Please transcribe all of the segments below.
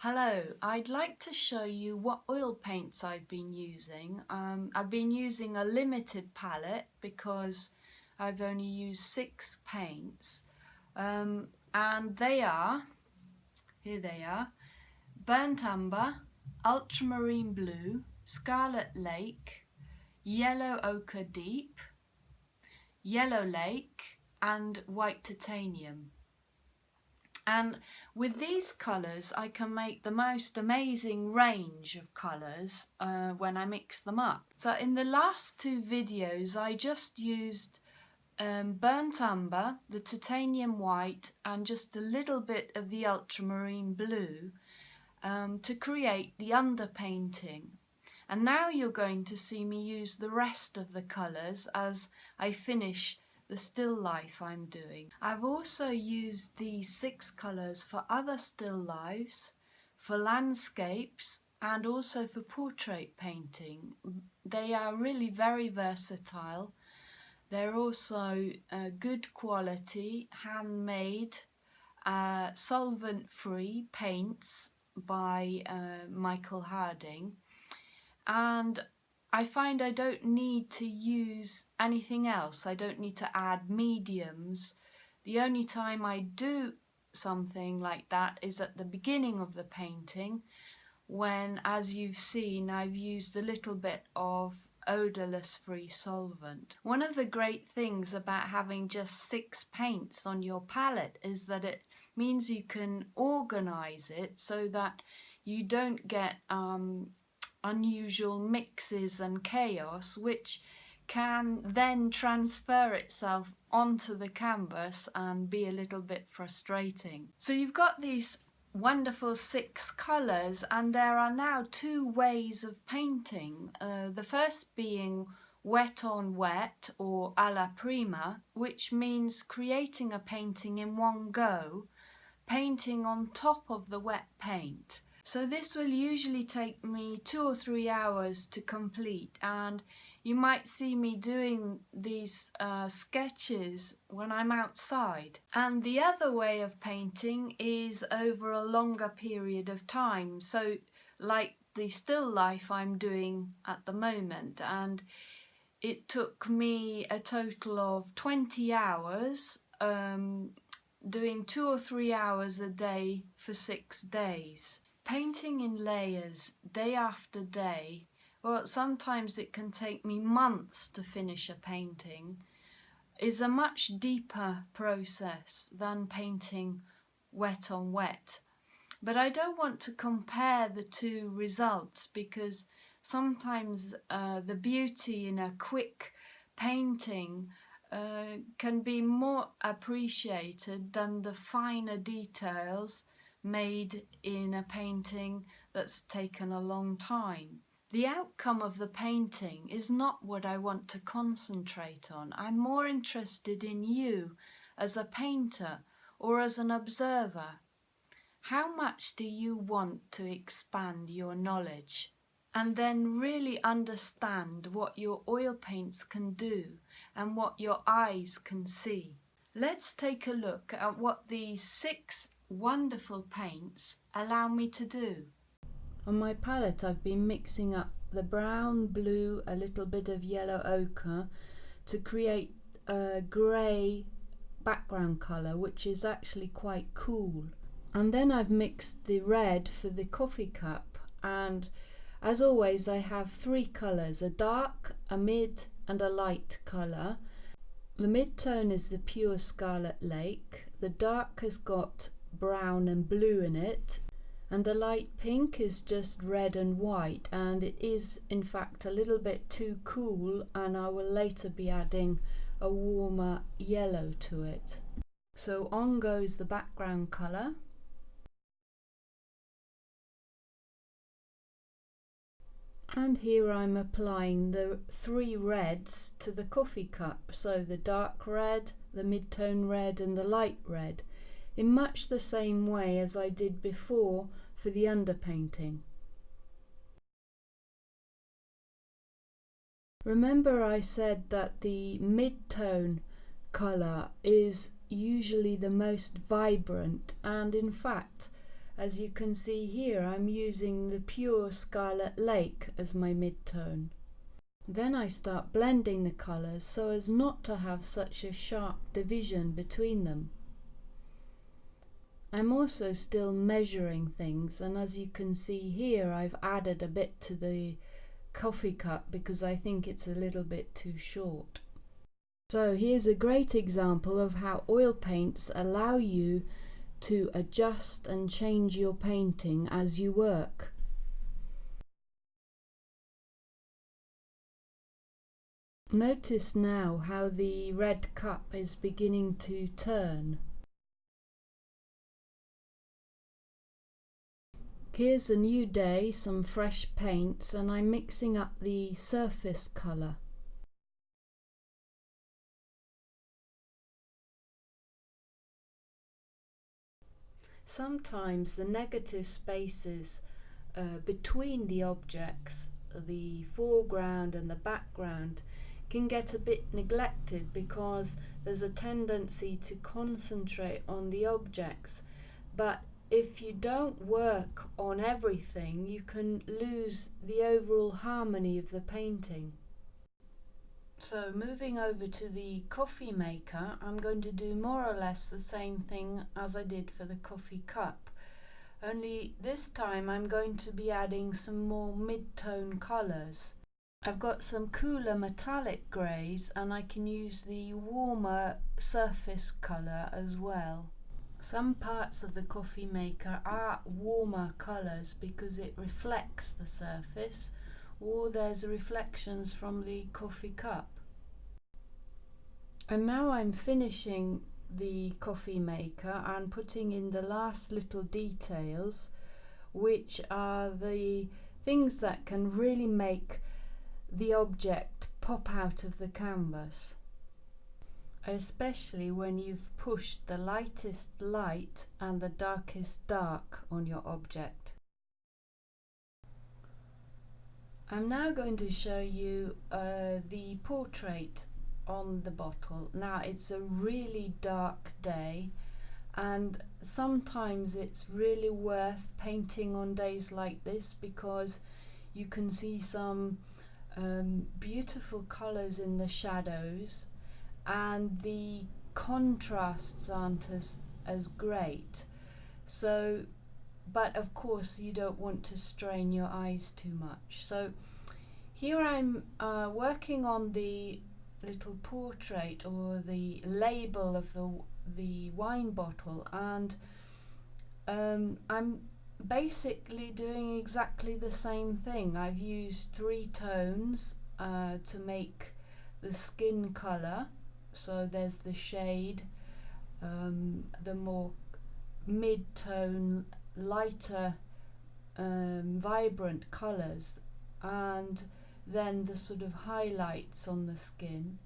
Hello, I'd like to show you what oil paints I've been using. I've been using a limited palette because I've only used 6 paints, and here they are, Burnt Umber, Ultramarine Blue, Scarlet Lake, Yellow Ochre Deep, Yellow Lake and White Titanium. And with these colours I can make the most amazing range of colours when I mix them up. So in the last 2 videos I just used Burnt Umber, the Titanium White and just a little bit of the Ultramarine Blue to create the underpainting. And now you're going to see me use the rest of the colours as I finish the still life I'm doing. I've also used these 6 colours for other still lifes, for landscapes and also for portrait painting. They are really very versatile. They're also good quality, handmade, solvent-free paints by Michael Harding. And I find I don't need to use anything else. I don't need to add mediums. The only time I do something like that is at the beginning of the painting when, as you've seen, I've used a little bit of odorless free solvent. One of the great things about having just 6 paints on your palette is that it means you can organize it so that you don't get unusual mixes and chaos, which can then transfer itself onto the canvas and be a little bit frustrating. So you've got these wonderful 6 colours and there are now 2 ways of painting. The first being wet on wet or alla prima, which means creating a painting in one go, painting on top of the wet paint. So this will usually take me 2 or 3 hours to complete, and you might see me doing these sketches when I'm outside. And the other way of painting is over a longer period of time, so like the still life I'm doing at the moment, and it took me a total of 20 hours doing 2 or 3 hours a day for 6 days. Painting in layers, day after day, well, sometimes it can take me months to finish a painting, is a much deeper process than painting wet on wet. But I don't want to compare the 2 results because sometimes the beauty in a quick painting can be more appreciated than the finer details made in a painting that's taken a long time. The outcome of the painting is not what I want to concentrate on. I'm more interested in you as a painter or as an observer. How much do you want to expand your knowledge and then really understand what your oil paints can do and what your eyes can see? Let's take a look at what these 6 wonderful paints allow me to do. On my palette I've been mixing up the brown, blue, a little bit of yellow ochre to create a grey background colour, which is actually quite cool. And then I've mixed the red for the coffee cup, and as always I have 3 colours, a dark, a mid and a light colour. The mid-tone is the pure Scarlet Lake, the dark has got brown and blue in it, and the light pink is just red and white, and it is in fact a little bit too cool, and I will later be adding a warmer yellow to it. So on goes the background colour. And here I'm applying the 3 reds to the coffee cup, so the dark red, the mid-tone red and the light red, in much the same way as I did before for the underpainting. Remember I said that the mid-tone colour is usually the most vibrant, and in fact As you can see here, I'm using the pure Scarlet Lake as my mid-tone. Then I start blending the colours so as not to have such a sharp division between them. I'm also still measuring things, and as you can see here, I've added a bit to the coffee cup because I think it's a little bit too short. So here's a great example of how oil paints allow you to adjust and change your painting as you work. Notice now how the red cup is beginning to turn. Here's a new day, some fresh paints, and I'm mixing up the surface colour. Sometimes the negative spaces between the objects, the foreground and the background, can get a bit neglected because there's a tendency to concentrate on the objects. But if you don't work on everything, you can lose the overall harmony of the painting. So moving over to the coffee maker, I'm going to do more or less the same thing as I did for the coffee cup. Only this time I'm going to be adding some more mid-tone colours. I've got some cooler metallic greys, and I can use the warmer surface colour as well. Some parts of the coffee maker are warmer colours because it reflects the surface, or there's reflections from the coffee cup. And now I'm finishing the coffee maker and putting in the last little details, which are the things that can really make the object pop out of the canvas, especially when you've pushed the lightest light and the darkest dark on your object. I'm now going to show you the portrait on the bottle. Now it's a really dark day, and sometimes it's really worth painting on days like this because you can see some beautiful colours in the shadows, and the contrasts aren't as great. So, but of course you don't want to strain your eyes too much. So here I'm working on the little portrait or the label of the wine bottle, and I'm basically doing exactly the same thing. I've used 3 tones to make the skin colour. So there's the shade, the more mid-tone, lighter, vibrant colours, and then the sort of highlights on the skin,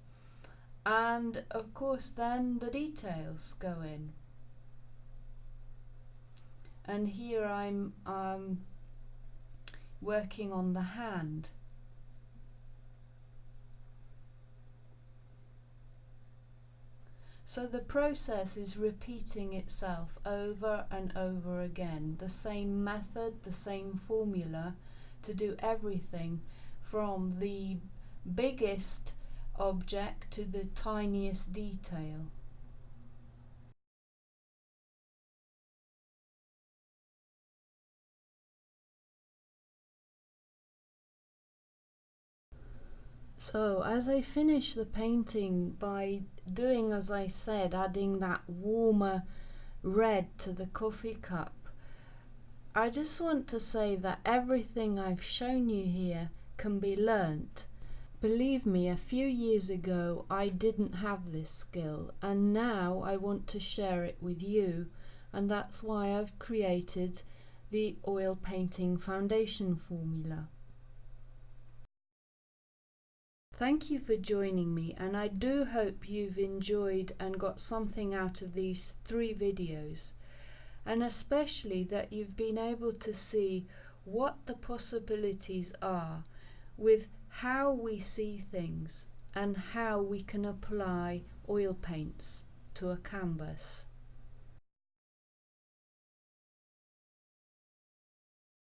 and of course then the details go in. And here I'm working on the hand. So the process is repeating itself over and over again, the same method, the same formula to do everything from the biggest object to the tiniest detail. So as I finish the painting by doing as I said, adding that warmer red to the coffee cup, I just want to say that everything I've shown you here can be learnt. Believe me, a few years ago I didn't have this skill, and now I want to share it with you, and that's why I've created the oil painting foundation formula. Thank you for joining me, and I do hope you've enjoyed and got something out of these 3 videos, and especially that you've been able to see what the possibilities are with how we see things and how we can apply oil paints to a canvas.